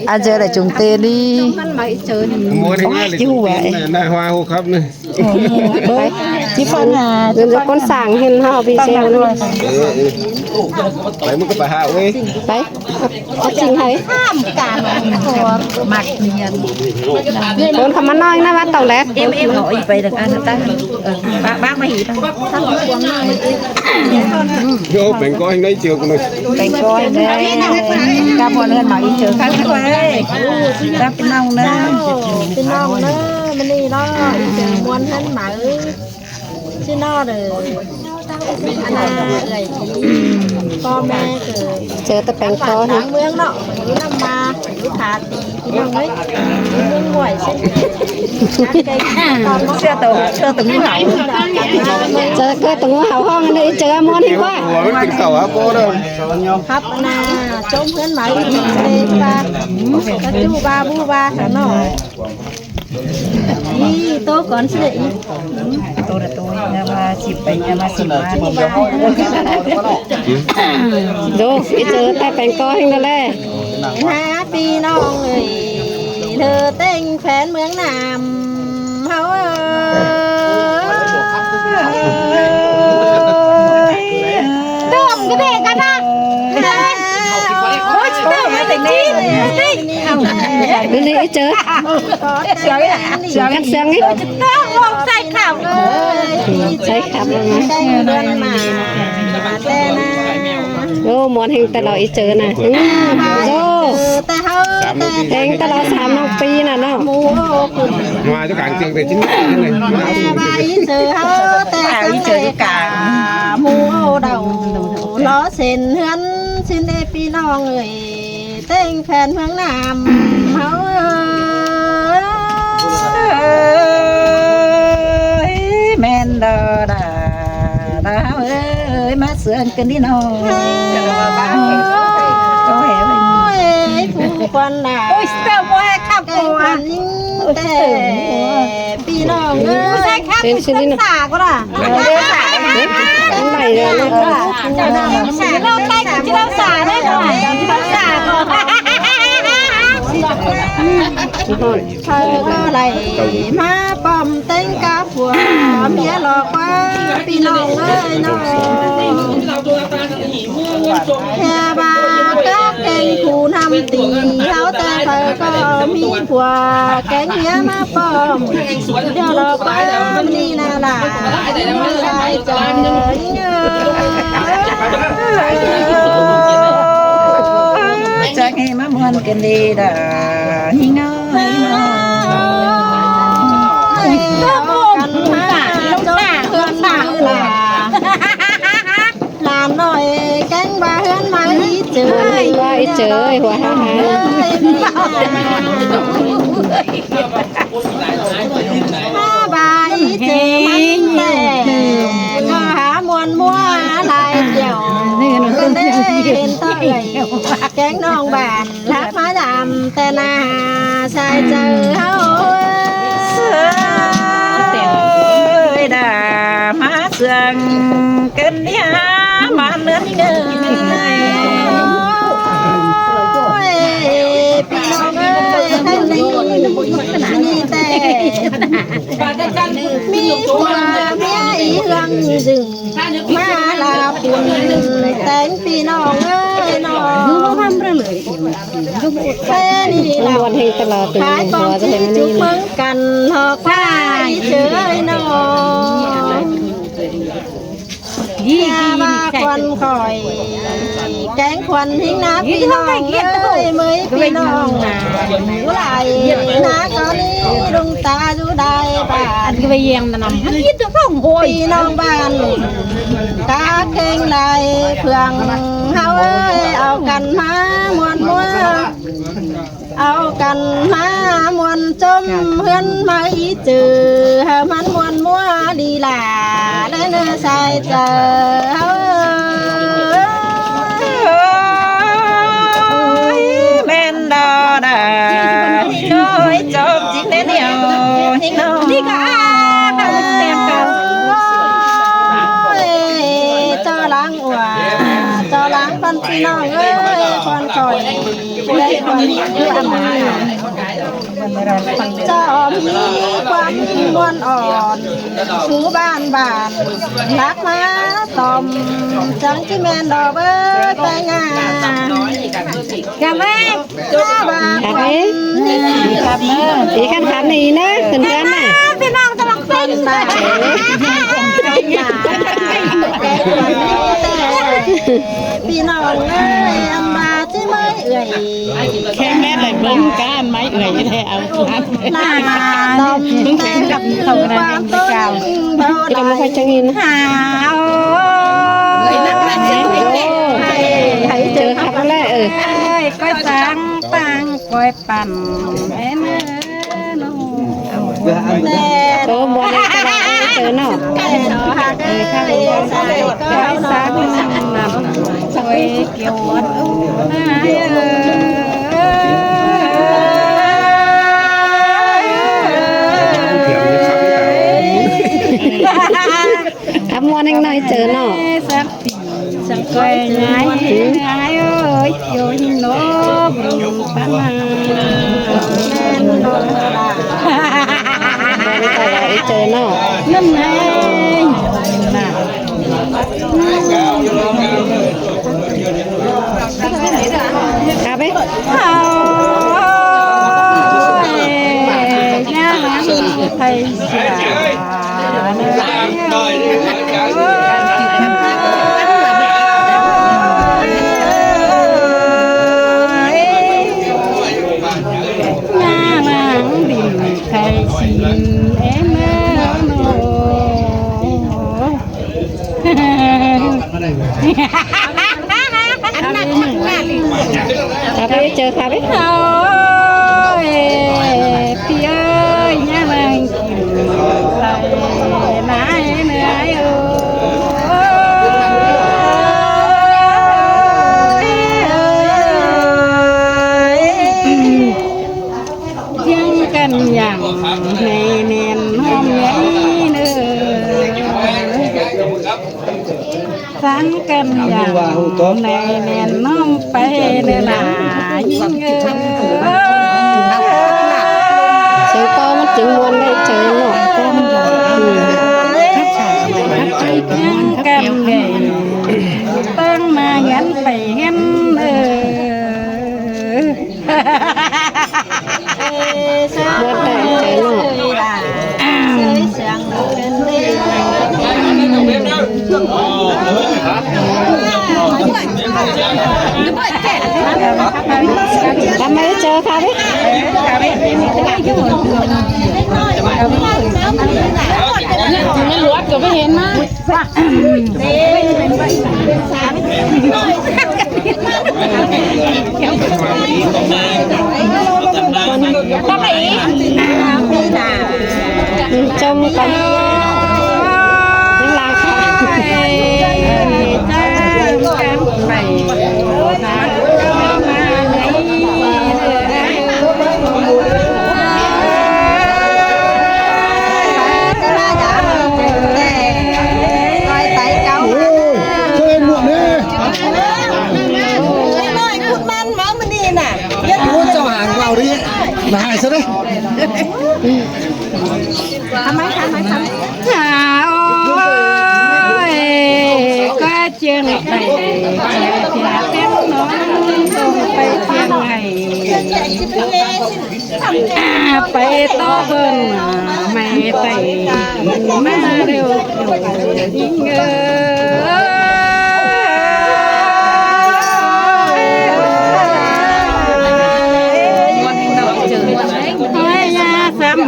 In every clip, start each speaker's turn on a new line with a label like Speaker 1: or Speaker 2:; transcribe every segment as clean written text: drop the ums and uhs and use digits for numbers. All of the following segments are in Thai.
Speaker 1: à giờ là chúng tê đi
Speaker 2: mua thì ngay là đại hoa hồ khắp này
Speaker 1: chỉ phần là con sảng hình hao vì xe luôn
Speaker 2: lấy một cái bà hạo ấy
Speaker 1: đấy có trình thấy
Speaker 3: mặc nhìn
Speaker 1: con không nói nó bắt tàu lét
Speaker 3: em hỏi vậy được anh ta bác mấy gì đâu
Speaker 2: vô bệnh coi anh đấy chưa con này
Speaker 3: bệnh coi đấy ca bọn hơn mà chưa khác thôi taเป็นน้องนะ
Speaker 4: พี่น้องเนอะมันนี่เนาะเจอมวนหันหมาชื่อน้อเด้ออันน่ะเอ่ยพ่อแม่เกิด
Speaker 1: เจอแต่แปลงคอ
Speaker 4: ทา
Speaker 1: นะ
Speaker 4: งเมืองเนาะอยู่นำมาอยู่ขาตีพี่น้องเอ้ยเมืองห่วยเส้นนักเก่งตอน
Speaker 3: เชื่อตัวงูเห่า
Speaker 1: เจอเกิดตรงหัวห้องนี่เจอมอนเห็นว่า
Speaker 2: หัวมันติดเข่าอ่ะโป้เด้อ
Speaker 4: ครับน่ะจมเพื่อนหมาอยู่ที่ทะเลปลากระจูบาบูบาซะเนาะนี่โตก่อนสิ
Speaker 3: ตัวละตัวเนี่ยมาสิบไปเนี่ยมาสิบมา
Speaker 1: ดูเจอแต่แปลงคอเห็นนั่นแหละ
Speaker 4: 5 ปีน้องเอ้ยเธอเต้งแฟนเมืองนามเฮาดมก็เด็กกันนะโอ้ยเต้มาแต่นี่
Speaker 1: นี่เจอเสียงกันเสียงนี่
Speaker 4: ต้องลงใส่ข่าวเลย
Speaker 1: ใช่ครับเลยนะ
Speaker 4: ใช่เดือนมาแต่นะ
Speaker 1: โอ้มอนเห็นแต่เราเจอนะโอ้
Speaker 4: แต่เฮา
Speaker 1: เองแต่เรา3 น้องปีน่ะเนาะ
Speaker 4: หมูคุณ
Speaker 2: มาทุกการเตียงแต่ชิ้นนี้เลย
Speaker 4: แม่ใบเจอเฮาแต่เจอกาหมูเดาล้อเส้นเฮือนสินเดพี่น้องเอ้ยเต้งแฟนเมืองนามเฮา
Speaker 3: แม่นดาดาดาเอ้ยมาเสือนกันดิน้องก็แห่ไป
Speaker 4: ผู้คนน่ะ
Speaker 3: โอ้ยเจ้าว่าข้าวปัว
Speaker 4: แต่พี่น้องเอ้ย
Speaker 1: เป็นชิ้นนี้นะ
Speaker 4: สาก็ล่ะ
Speaker 1: ทั้งไหนเลยนะ
Speaker 4: เราไปกับที่เราสาได้ก่อนที่เราสาก่อนเธออะไรมาปอมเต้งกับผัวเมียหลอกว่าพี่น้องเอ้ยน้องแค่บาก็เก่งคู่นำตีเขาแต่เธอก็มีผัวแกงเมียมาปอมเดี๋ยวหลอกว่านี่น่ารักไม่ใช่ใจ
Speaker 3: จะให้มามวนกันดีดาหิ้งน้อย
Speaker 4: กันมาจนเพื่อนมาลานหน่อยแกงบาเฮือนมาเจอ
Speaker 1: ว่าเจอหัวหา
Speaker 4: บายเจอมันแต่ก็หามวนมัวลายเดี่ยวก็ได้เห็นต้อยแกงน้องบ้านรักมาดำแต่นาชายเจอเฮา
Speaker 3: ดามาเสืองกันเนี่ยมาเนื้อนี่เด้อ
Speaker 4: พี่น้องเอ้ยท่านนี้มีแต่มีผัวเมียอีเฮืองดึงมาลาปุ่นแต่งพี่น้องเอ้ยน้องทำเรื่องเลยแค่นี้เรา
Speaker 1: มอนเห็นแต่เราเป็น
Speaker 4: ขายข
Speaker 1: หั
Speaker 4: อง
Speaker 1: วจะ
Speaker 4: ที่
Speaker 1: เห็น
Speaker 4: จุ
Speaker 1: นี่
Speaker 4: กเมืองกันหอกผ้าเฉยน้องยี่มาควันคอยแกงควันทิ้งน้ำพี่น้องเอ้ยมือพี่น้องผู้ไหลน้าก็นี้ดวงตาดูได้บ้านก็ไปเยี่ยมนำพี่จะพ่องโอยพี่น้องบ้านตาเก่งไหลเพื่องเฮาเอ้ยเอากันมามวนมัวเอากันมามวนจมเพื่อนมาอีจือมันมวนมัวดีล่ะและเนื้อใส่เจอ
Speaker 3: แม่นดาดาช่วยจบจริงแน่เดียวหิ้งน้อยนี่ก็เต็มกัน
Speaker 4: เจ้าล้างอัวเจ้าล้างปันพี่น้องเอ้ยควันคอย เลยคอยอยู่อำนาจจอมีความมวนอ่อนสู่บ้านรักมาตอมจังที่แม่นดอกเบิดแต่งานกับแม่บา
Speaker 1: ครับเอ๊ะตีกันขันนี่นะขึ้นกันน่ะ
Speaker 4: พี่น้องจะลองเป็นได้พี่น้องเอ้ยอันบาที่ไม่เอ่ย
Speaker 3: แค่แม่เลยเบิ่งก้านไม้เอื่อยแท้เอาครับ
Speaker 4: หน้าดอมแต่กับเขาความต้น
Speaker 1: ที่เราไม่ค่อยจะกิน
Speaker 4: หาวให้เจ
Speaker 1: เจ
Speaker 4: อ
Speaker 1: อครับแรก
Speaker 4: ก้อยสังปังก้อยปั่นแม่เนื้อแน่
Speaker 1: โตบัวในกระดาษเจอเนาะ
Speaker 4: แน่นอหักเอ้ยใส่ก้อยสังนำก้อยเกี่ยวอัดอู้นาย
Speaker 1: อับมวนหน่อยเจอเนาะ
Speaker 4: สักปีสักก้อยง่ายง่ายเอ้ยโยนโนบุญปังแม่นโนลา
Speaker 1: บัวในกระดาษเจอเนาะ
Speaker 4: นั่นไงน่ะ
Speaker 1: ครับเอ๊ะ
Speaker 4: เอาย่ามันไทยเสียย่ามันดินไทยสินเอ็มโน
Speaker 1: ครับเอ๊ะเจอครับเอ๊ะ
Speaker 4: โอ้ยพี่เอ้ยยังไงกินใส่ไหนเหนื่อยเอ้ยยังกันอย่างในเนียนห้องใหญ่เนื้อสังกันอย่างในเนียนน้องไปเนื้อหนายิ่ง
Speaker 1: เสียงโตมันจึงมวนได้เจอเนาะ
Speaker 4: ยังกันเลยตั้งมาเงินไปเงิน
Speaker 1: มวนได้เจอเนาะ
Speaker 4: เสียงเป็นดี
Speaker 1: ทำไมเจอครับเอ๊ะ
Speaker 4: หลวดก็ไม่เห็นมาก็ไปพี่นา
Speaker 1: จมกันยังลาค่ะ
Speaker 4: จ้ากันไปนะ
Speaker 2: มาให้ซะดิ
Speaker 4: ทำไมโอ้ยก็เจียงไปเป็นน้องต้องไปเจียงไงไปต่อเบิ่งไม่ไปมาเร็วยิ่ง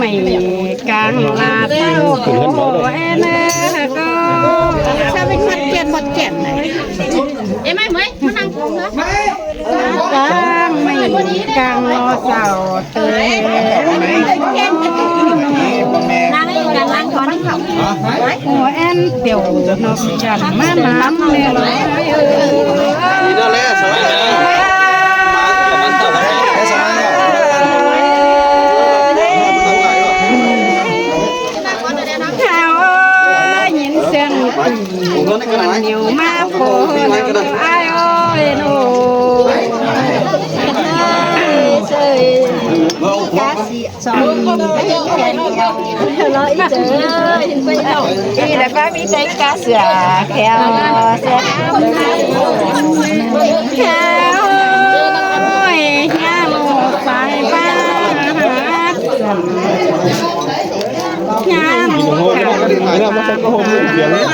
Speaker 4: ไม่กลางลาเต้าโผเอ็นก็ถ้าเป็นหมดเจ็ดไหนเอ้ไม่ไหมมานั่งกงนะกลางไม่กลางรอเสาเตยนั่งอยู่ด้านล่างก่อนหัวเอ็นเดี๋ยวนกจันมาน้ำเลย
Speaker 2: นี่นั่นแหละสบาย
Speaker 4: มันอยู่มาโผล่ไอ้โอ้ยโน่ สองแกงร้อยเจอไปเอา
Speaker 3: อีแล้วก็มีใจกาเสือแควเสือแควย่าโมไปบ้านย่าโม
Speaker 2: โอ้โหก็ดีหน่อยนะมันก็โหมเสียงเลย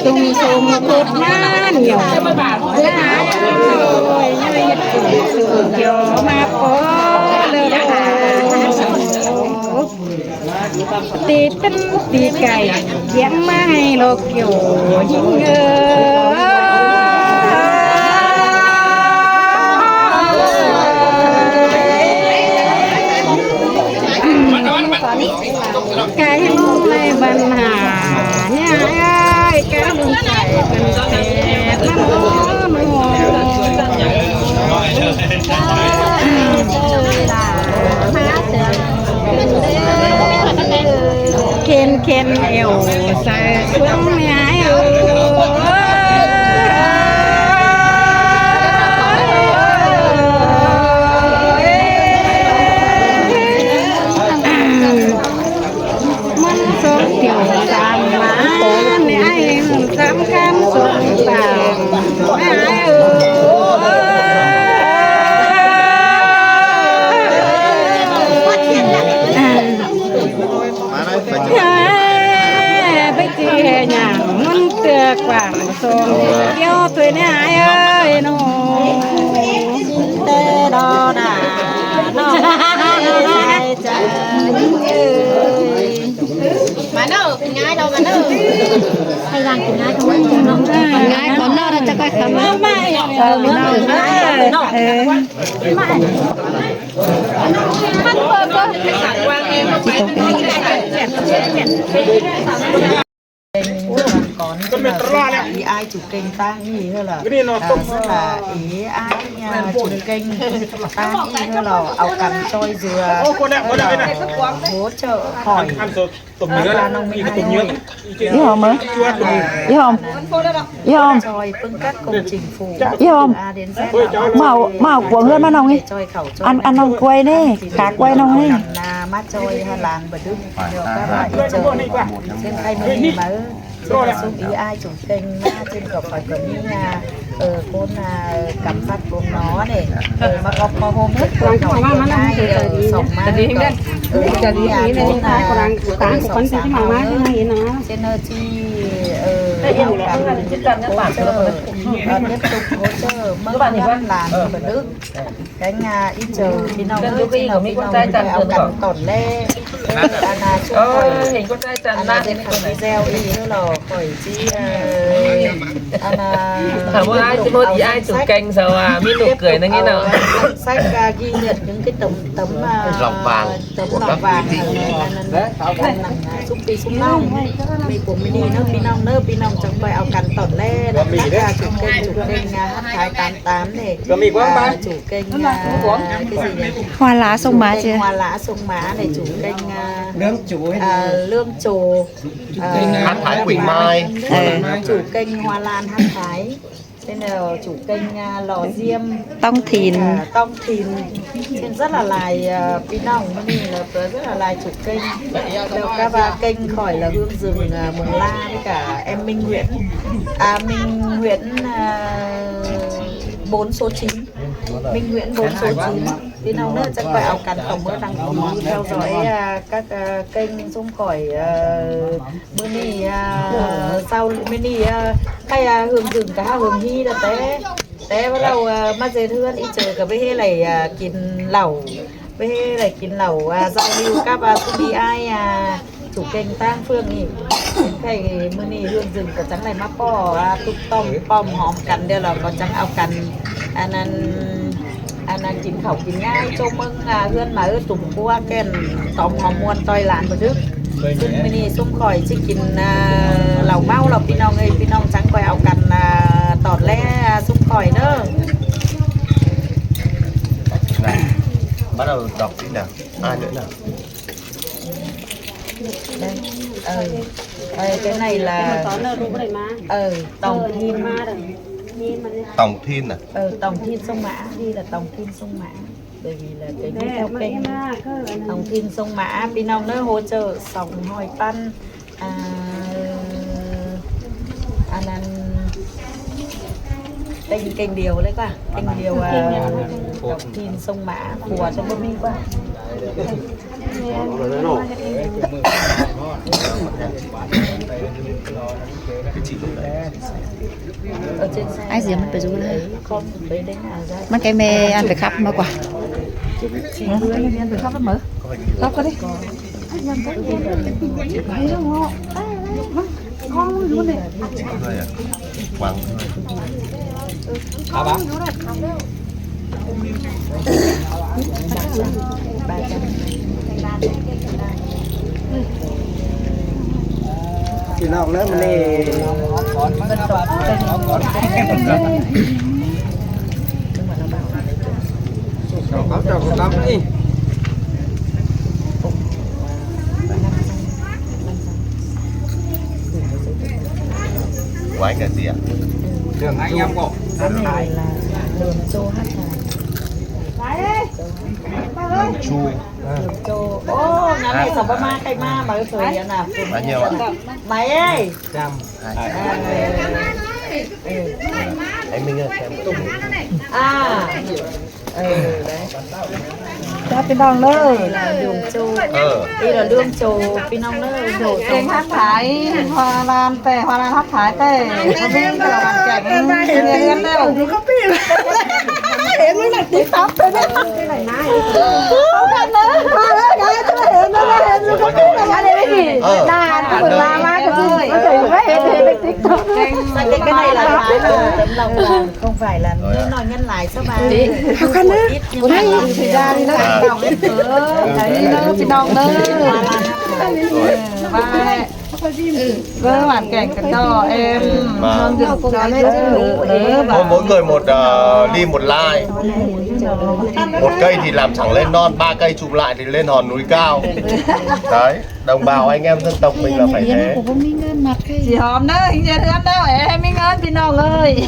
Speaker 3: ตุงสมพุทธน้านหยอกลาโอ้ยยัดตุงเกี่ยวมาโป้เลยตีเป็นตีไก่ยังไม่โลกเกี่ยวยิงเงไก่ลูกในบรรหาเนี่ยไก่ลูกไก่เป็นเศษน้ำเคนเคนเอวใส่เครื่องไม้เอมันสองเกี่ยวสามมาเนี่ยไอ้สามคำสองตาไอ้ไปเจียหยังมันเตือกว่าสองเกี่ยวตัวเนี่ยเอ้ยน้อง
Speaker 4: เตดอดาน้องใจมาเนอะเป็นง่ายเรามาเนอะให้ร่างเป็นง่ายเขาไม่น้องง่ายคนเนอะเราจะก็ทำไม่ไม่ไม่น้องมันเปิดก็วางเองก่อนก็ไม่ตลอดเลยอีไอจุกเก่งตั้งนี่เท่าไหร่ซึ่งlà ý aiจุกเก่งตั้งนี่เท่าเราเอากันซอยเสือhỗ trợ khỏi ra nông nghiệp
Speaker 3: Ý hòm hả? Ý hòm? Ý hòm?
Speaker 4: Bưng các công trình phụ
Speaker 3: Ý hòm? Màu cuộn lên mà nông đi Anh nông quay đi Khá quay nông đi
Speaker 4: Mát trôi làng bật đức các bạn đi chờ trên tay mình mà xuống ý ai chủ kênh trên cửa khỏi cửa như nhà con cầm phát con nó này mà có hôm hết con nhỏ ai sống má đi đi
Speaker 1: tán của con thì màu má cái này nó
Speaker 4: trên chi tiếp tục hỗ trợ mất các làng bật đức cái nhà ít chờ khi nào khi nào ao cầm tổn lê ana chụp hình con trai trần ana trên phần video ý nó lò khỏi chi ana
Speaker 5: ai chụp kênh sao à mi nụ cười nó như nào
Speaker 4: sách ghi nhận những cái tấm lọc vàng xúc đi xúc nông mi của mi đi nước pi nông trong quay ao cắn tổn lên các chủ kênh H288 này chủ kênh cái gì nhỉ
Speaker 3: Hoa lá sông má chưa?
Speaker 4: Hoa lá sông má này chủ kênh lương trù
Speaker 2: Hát Thái Quỳnh Mai
Speaker 4: chủ kênh Hoa Lan Hát Thái tên là chủ kênh Lò Diêm
Speaker 3: Tông Thìn
Speaker 4: trên rất là lài Pinong này là rất là lài chủ kênh đều các ba kênh khỏi là Hương Rừng Mường La với cả em Minh Nguyễn 4 số 9 Minh Nguyễn 4 số 9 Pinong nữa chắc phải áo cắn tổng mưa đăng ký theo dõi các kênh xung khỏi mini sau mini hay Hương Rừng cả Hương Hy là té bắt đầu mà dễ thương ít chờ cả với này kín lẩu với này kín lẩu giao lưu các đi ai chủ kênh Tang Phương ý cái mini Hương Rừng cả trắng này mắc po tụt tôm pom hòm cắn đây là có trắng ao cắn anh chín khẩu chín nhai cho mừng hương mà ở tụm qua kèn tóm hòm muôn toi làn một đứtซึ่งมินี่ซุ้มข่อยชิกินเหล่าเมาเราพี่น้องเอ้ยพี่น้องจังข่อยเอากันตอดแล่ซุ้มข่อยเด้อ
Speaker 2: bắt đầu đọc tí nào ai nữa nào
Speaker 4: đây
Speaker 3: cái này là tổng thiên
Speaker 6: Tổng Thiên à?
Speaker 3: tổng thiên sông Mã, đi là tổng thiên sông Mã. Bởi vì là cái đi theo kênh tổng thiên sông Mã, bên ông nó hỗ trợ sòng hỏi pan anh kênh điều đấy qua kênh điều tổng thiên sông Mã của cho bơm đi qua ở trên xe
Speaker 1: ai gì mình phải dùng đây
Speaker 3: không đấy đấy là ra
Speaker 1: มันcái mê ăn phải khắp mà quả ăn phải khắp nó mở khắp có đi con luôn này
Speaker 6: Thôi à? Quăng thôi.
Speaker 2: Chị nào nữa mà đi có cho con tắm đi
Speaker 6: Của anh là gì ạ?
Speaker 2: đường anh em bộ
Speaker 3: cái này là đường châu hát hải
Speaker 6: Đường chu.
Speaker 3: đường châu ô ngày này sập ma cây ma mà cái thời gian nào
Speaker 6: Bao nhiêu ạ?
Speaker 3: mày ơi
Speaker 2: trăm
Speaker 6: Anh Minh ơi xem tùng.
Speaker 3: đấy
Speaker 1: cho cái đòn nữa
Speaker 3: là đường châu
Speaker 6: Đây
Speaker 3: là lương châu pin ông đó đổ
Speaker 4: Kênh hát thái hoa lan hát thái tê nó biết là bạn cảnh người đâu hiện nó là tí tóc thôi đấy cái này mai không cần nữa cái tôi hiện nó là hiện nó biết là cái gì đà tôi là mai cái gì nó thấy quá hiện tí tóc
Speaker 3: cái này là phải là tấm lòng là không phải là như nói nhân lại sao mà
Speaker 1: không cần nữa
Speaker 3: của đây
Speaker 4: thì ra đi nó đồng hết thấy nó thì đồng nữa với hoàn cảnh cái cho em hơn được cho nên
Speaker 6: Mỗi người một ly một like. Một cây thì làm chẳng lên non, 3 cây chụm lại thì lên hòn núi cao. Đấy, đồng bào anh em dân tộc mình là phải thế.
Speaker 4: chị hòm đó hình như ăn đâu em mình ơi chị nào ơi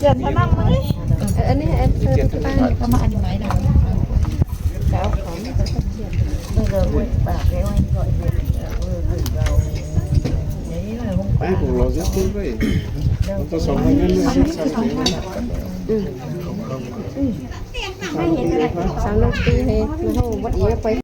Speaker 4: chuyện nó nằm đấy
Speaker 1: anh ấy em
Speaker 3: có mà anh máy đâu bây giờ bà kéo anh gọi điện gửi vào đấy là hôm qua
Speaker 2: cũng lo rất tốt vậy tôi sống với nhân
Speaker 1: sáng lúc đi hay nó không bắt ý quay